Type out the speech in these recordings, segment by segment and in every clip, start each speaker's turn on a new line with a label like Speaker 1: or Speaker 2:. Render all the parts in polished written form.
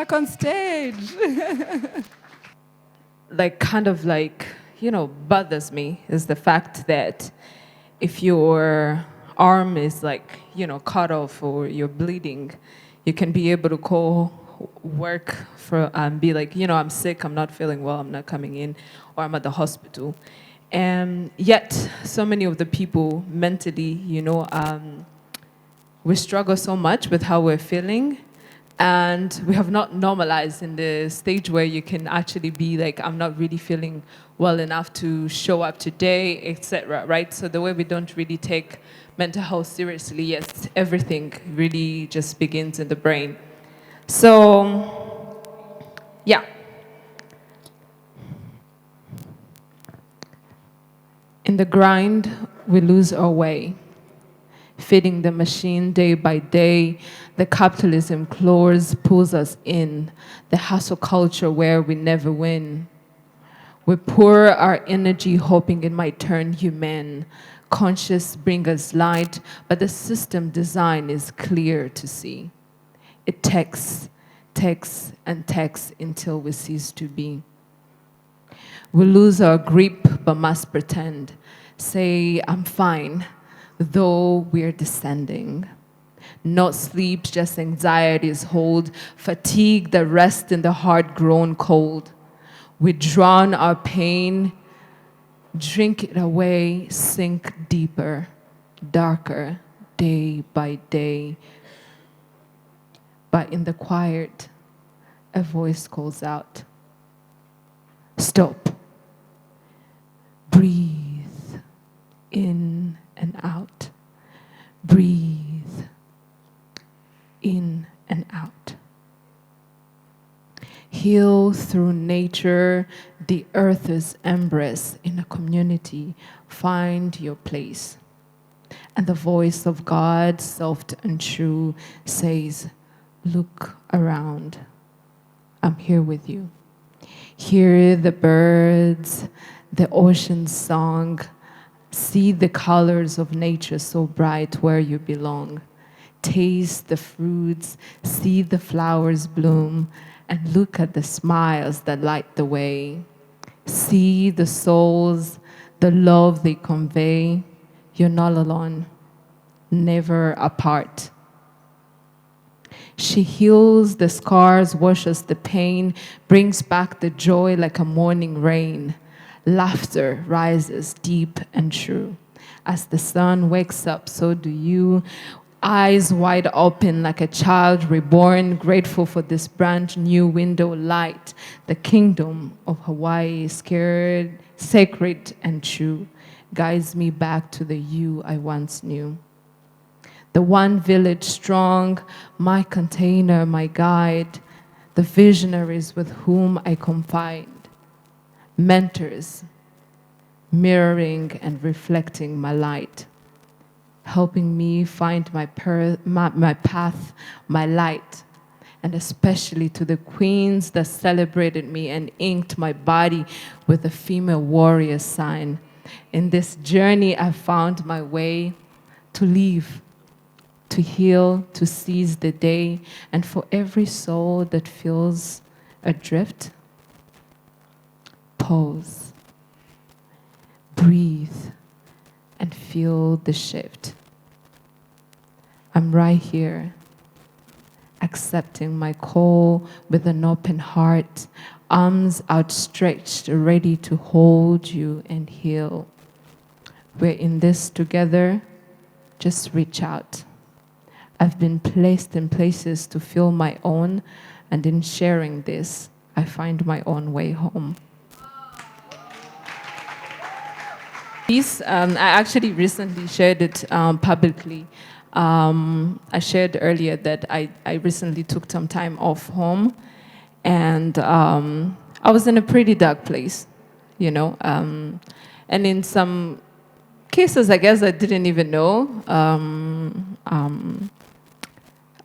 Speaker 1: back on stage. Bothers me is the fact that if your arm is cut off or you're bleeding, you can be able to call work for and be like, I'm sick, I'm not feeling well, I'm not coming in, or I'm at the hospital. And yet, so many of the people mentally, we struggle so much with how we're feeling, and we have not normalized in the stage where you can actually be like, I'm not really feeling well enough to show up today, etc. Right? So the way we don't really take mental health seriously, yes, everything really just begins in the brain. So, yeah. In the grind, we lose our way. Feeding the machine day by day, the capitalism claws pulls us in, the hustle culture where we never win. We pour our energy hoping it might turn human, conscious bring us light, but the system design is clear to see. It texts, texts, and texts until we cease to be. We lose our grip but must pretend, say I'm fine, though we're descending. Not sleep, just anxieties hold, fatigue that rests in the heart grown cold. We drown our pain, drink it away, sink deeper, darker, day by day. But in the quiet, a voice calls out, stop, breathe in and out, breathe in and out. Heal through nature, the earth's embrace in a community. Find your place. And the voice of God, soft and true, says, look around. I'm here with you. Hear the birds, the ocean's song. See the colors of nature so bright where you belong. Taste the fruits, see the flowers bloom, and look at the smiles that light the way. See the souls, the love they convey. You're not alone, never apart. She heals the scars, washes the pain, brings back the joy like a morning rain. Laughter rises deep and true. As the sun wakes up, so do you. Eyes wide open like a child reborn, grateful for this brand new window light. The kingdom of Hawaii, scared, sacred and true, guides me back to the you I once knew. The one village strong, my container, my guide, the visionaries with whom I confide, mentors, mirroring and reflecting my light, helping me find my path, my light, and especially to the queens that celebrated me and inked my body with a female warrior sign. In this journey, I found my way to live, to heal, to seize the day, and for every soul that feels adrift, pause, breathe, and feel the shift. I'm right here, accepting my call with an open heart, arms outstretched, ready to hold you and heal. We're in this together, just reach out. I've been placed in places to feel my own, and in sharing this, I find my own way home. This, I actually recently shared it publicly. I shared earlier that I recently took some time off home, and I was in a pretty dark place, and in some cases, I guess I didn't even know.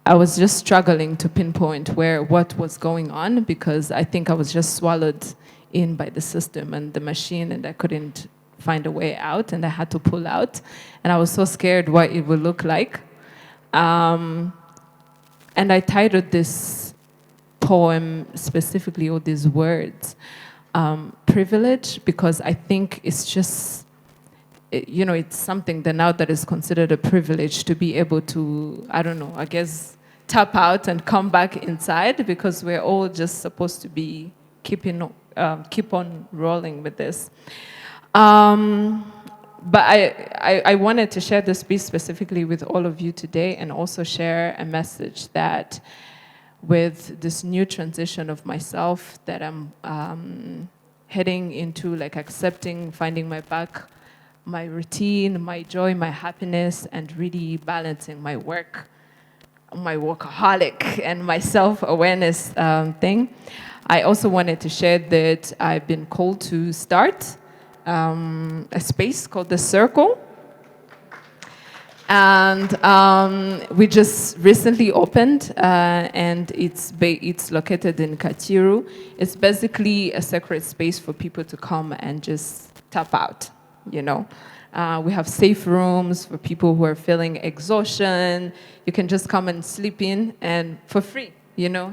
Speaker 1: I was just struggling to pinpoint what was going on, because I think I was just swallowed in by the system and the machine, and I couldn't find a way out, and I had to pull out, and I was so scared what it would look like. And I titled this poem specifically, or these words, privilege, because I think it's just, it's something that now that is considered a privilege to be able to, I don't know, I guess, tap out and come back inside, because we're all just supposed to be keep on rolling with this. But I wanted to share this piece specifically with all of you today, and also share a message that with this new transition of myself that I'm heading into, like accepting, finding my routine, my joy, my happiness, and really balancing my workaholic and my self-awareness thing. I also wanted to share that I've been called to start a space called The Circle. And we just recently opened, and it's located in Katiru. It's basically a sacred space for people to come and just tap out, We have safe rooms for people who are feeling exhaustion. You can just come and sleep in, and for free,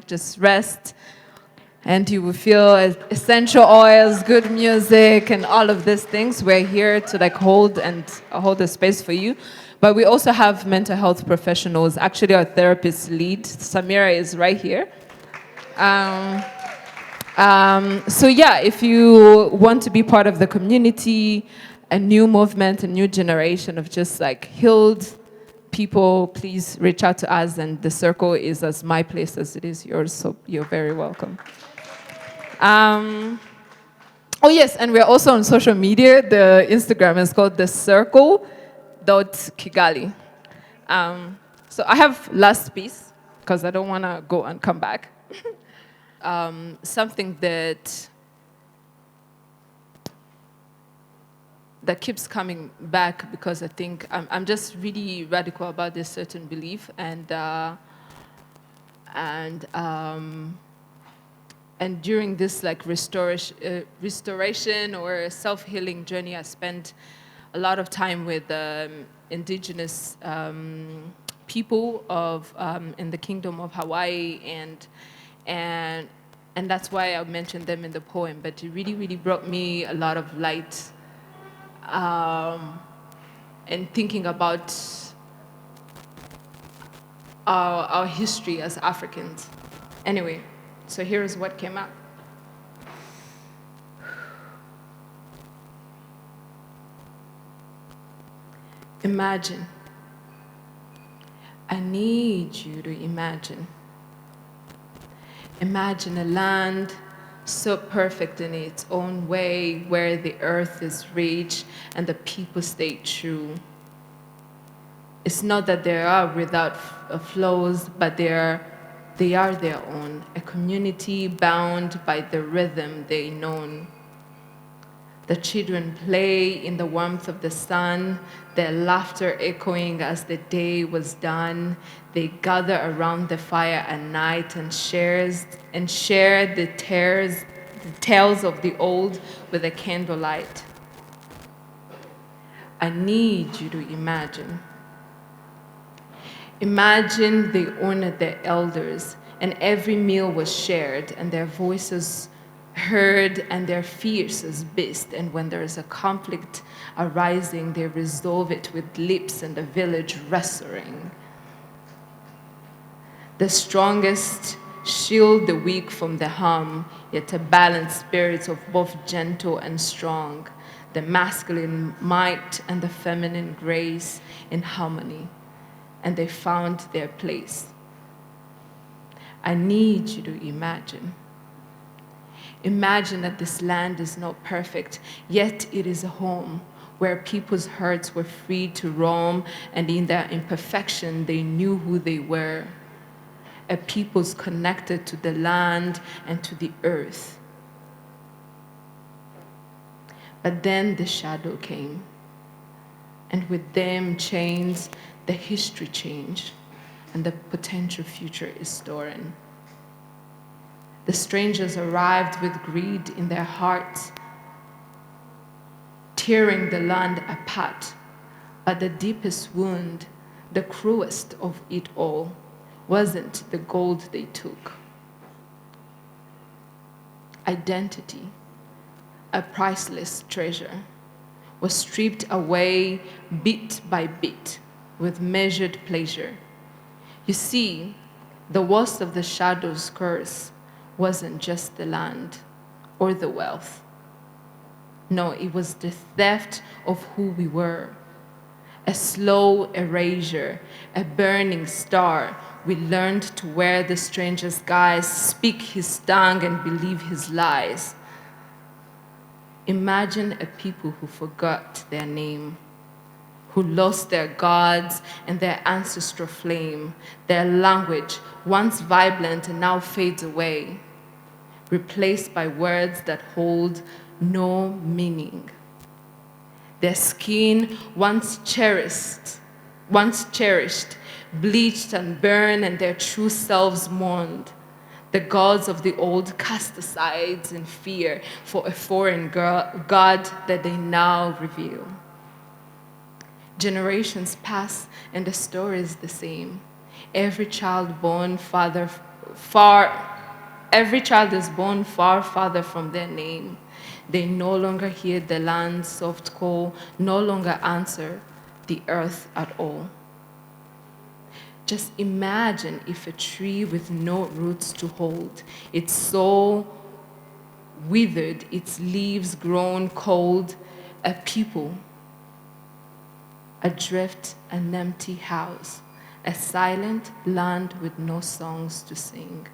Speaker 1: just rest. And you will feel essential oils, good music, and all of these things. We're here to hold a space for you. But we also have mental health professionals. Actually, our therapist lead, Samira, is right here. So yeah, if you want to be part of the community, a new movement, a new generation of just healed people, please reach out to us. And The Circle is as my place as it is yours, so you're very welcome. Oh yes, and we're also on social media. The Instagram is called thecircle.kigali. So I have last piece, because I don't want to go and come back. Something that keeps coming back, because I think I'm just really radical about this certain belief, and during this restoration or self-healing journey, I spent a lot of time with indigenous people in the Kingdom of Hawaii, and that's why I mentioned them in the poem. But it really, really brought me a lot of light, and thinking about our history as Africans. Anyway. So here is what came up. Imagine. I need you to imagine. Imagine a land so perfect in its own way, where the earth is rich and the people stay true. It's not that they are without flaws, but they are their own, a community bound by the rhythm they know. The children play in the warmth of the sun, their laughter echoing as the day was done. They gather around the fire at night and share the tales of the old with a candlelight. I need you to imagine. Imagine they honored their elders, and every meal was shared, and their voices heard, and their fierce beast. And when there is a conflict arising, they resolve it with lips and the village wrestling. The strongest shield the weak from the harm, yet a balanced spirit of both gentle and strong, the masculine might and the feminine grace in harmony. And they found their place. I need you to imagine. Imagine that this land is not perfect, yet it is a home where people's hearts were free to roam, and in their imperfection, they knew who they were. A people's connected to the land and to the earth. But then the shadow came, and with them chains, the history changed, and the potential future is storing. The strangers arrived with greed in their hearts, tearing the land apart. But the deepest wound, the cruelest of it all, wasn't the gold they took. identity, a priceless treasure, was stripped away bit by bit with measured pleasure. You see, the worst of the shadow's curse wasn't just the land or the wealth. No, it was the theft of who we were. A slow erasure, a burning star. We learned to wear the stranger's guise, speak his tongue, and believe his lies. Imagine a people who forgot their name, who lost their gods and their ancestral flame, their language, once vibrant and now fades away, replaced by words that hold no meaning. Their skin once cherished, bleached and burned, and their true selves mourned. The gods of the old cast aside in fear for a foreign god that they now reveal. Generations pass and the story is the same. Every child is born far farther from their name. They no longer hear the land's soft call, no longer answer the earth at all. Just imagine if a tree with no roots to hold, its soul withered, its leaves grown cold, a people, adrift, an empty house, a silent land with no songs to sing.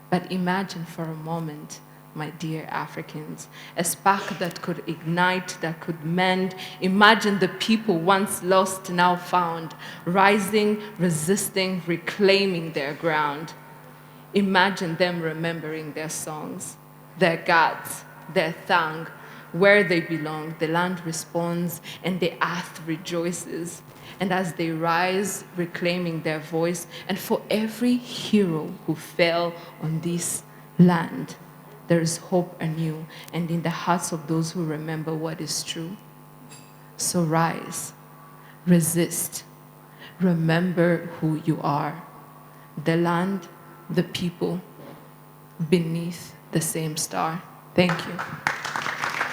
Speaker 1: But imagine for a moment, my dear Africans, a spark that could ignite, that could mend. Imagine the people once lost, now found, rising, resisting, reclaiming their ground. Imagine them remembering their songs, their gods, their tongue, where they belong. The land responds and the earth rejoices. And as they rise, reclaiming their voice, and for every hero who fell on this land, there is hope anew, and in the hearts of those who remember what is true. So rise, resist, remember who you are, the land, the people, beneath the same star. Thank you.